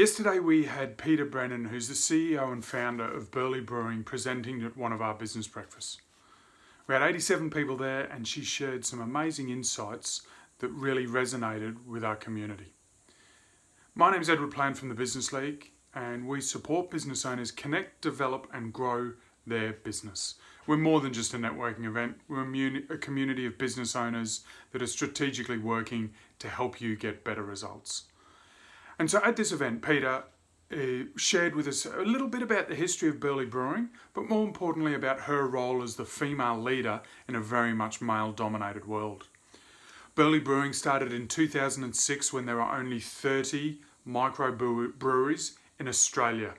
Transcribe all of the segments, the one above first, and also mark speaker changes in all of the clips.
Speaker 1: Yesterday we had Peter Brennan, who's the CEO and founder of Burleigh Brewing, presenting at one of our business breakfasts. We had 87 people there and she shared some amazing insights that really resonated with our community. My name's Edward Plant from the Business League, and we support business owners connect, develop and grow their business. We're more than just a networking event. We're a community of business owners that are strategically working to help you get better results. And so at this event, Peta shared with us a little bit about the history of Burleigh Brewing, but more importantly about her role as the female leader in a very much male-dominated world. Burleigh Brewing started in 2006 when there were only 30 microbreweries in Australia.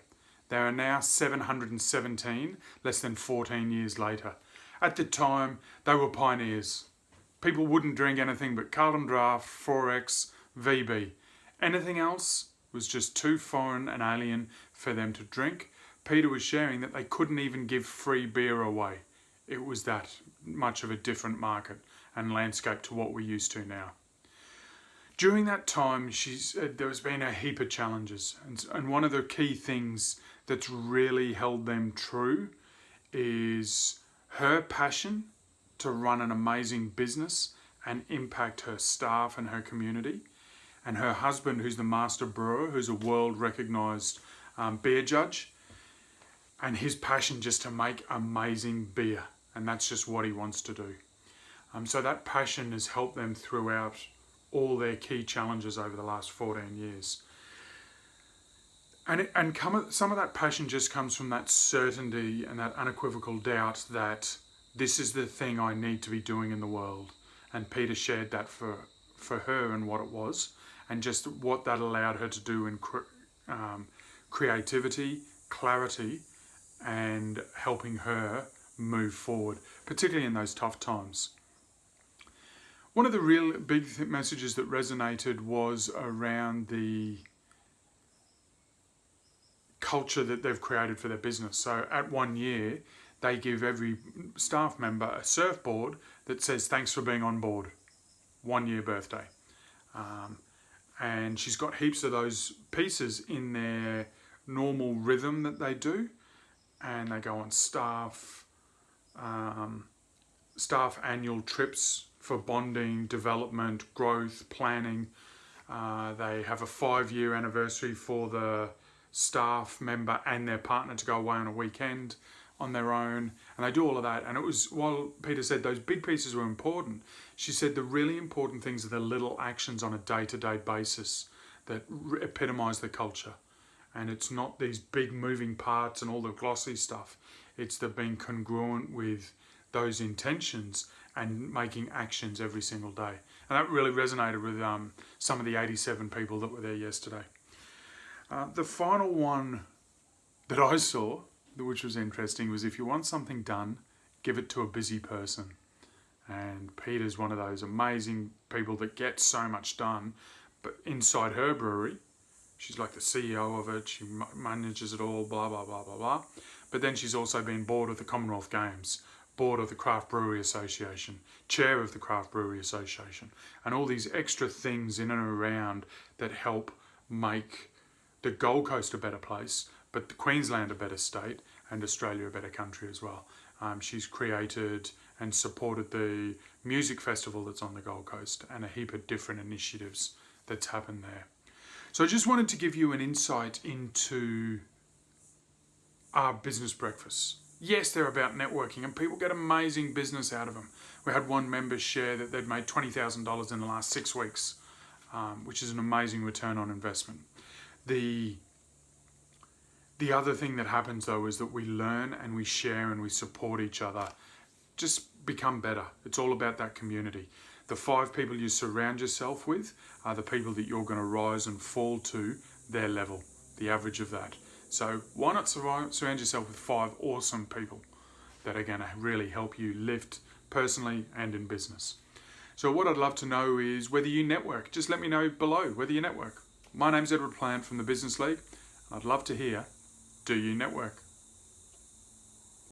Speaker 1: There are now 717, less than 14 years later. At the time, they were pioneers. People wouldn't drink anything but Carlton Draft, 4X, VB. Anything else was just too foreign and alien for them to drink. Peter was sharing that they couldn't even give free beer away. It was that much of a different market and landscape to what we're used to now. During that time, there's been a heap of challenges. And one of the key things that's really held them true is her passion to run an amazing business and impact her staff and her community. And her husband, who's the master brewer, who's a world recognised beer judge, and his passion just to make amazing beer. And that's just what he wants to do. So that passion has helped them throughout all their key challenges over the last 14 years. And some of that passion just comes from that certainty and that unequivocal doubt that this is the thing I need to be doing in the world. And Peter shared that for her and what it was, and just what that allowed her to do in creativity, clarity, and helping her move forward, particularly in those tough times. One of the real big messages that resonated was around the culture that they've created for their business. So at 1 year, they give every staff member a surfboard that says, "Thanks for being on board." 1 year birthday. And she's got heaps of those pieces in their normal rhythm that they do. And they go on staff annual trips for bonding, development, growth, planning. They have a 5-year anniversary for the staff member and their partner to go away on a weekend on their own, and they do all of that. And it was, while Peter said those big pieces were important, she said the really important things are the little actions on a day-to-day basis that epitomise the culture. And it's not these big moving parts and all the glossy stuff. It's the being congruent with those intentions and making actions every single day. And that really resonated with some of the 87 people that were there yesterday. The final one that I saw, which was interesting, was if you want something done, give it to a busy person. And Peter's one of those amazing people that gets so much done, but inside her brewery, she's like the CEO of it, she manages it all, blah, blah, blah, blah, blah. But then she's also been board of the Commonwealth Games, board of the Craft Brewery Association, chair of the Craft Brewery Association, and all these extra things in and around that help make the Gold Coast a better place, but the Queensland a better state, and Australia a better country as well. She's created and supported the music festival that's on the Gold Coast and a heap of different initiatives that's happened there. So I just wanted to give you an insight into our business breakfasts. Yes, they're about networking and people get amazing business out of them. We had one member share that they'd made $20,000 in the last 6 weeks, which is an amazing return on investment. The other thing that happens though is that we learn and we share and we support each other. Just become better. It's all about that community. The 5 people you surround yourself with are the people that you're going to rise and fall to their level, the average of that. So why not surround yourself with 5 awesome people that are going to really help you lift personally and in business. So what I'd love to know is whether you network. Just let me know below whether you network. My name's Edward Plant from the Business League. I'd love to hear, do you network?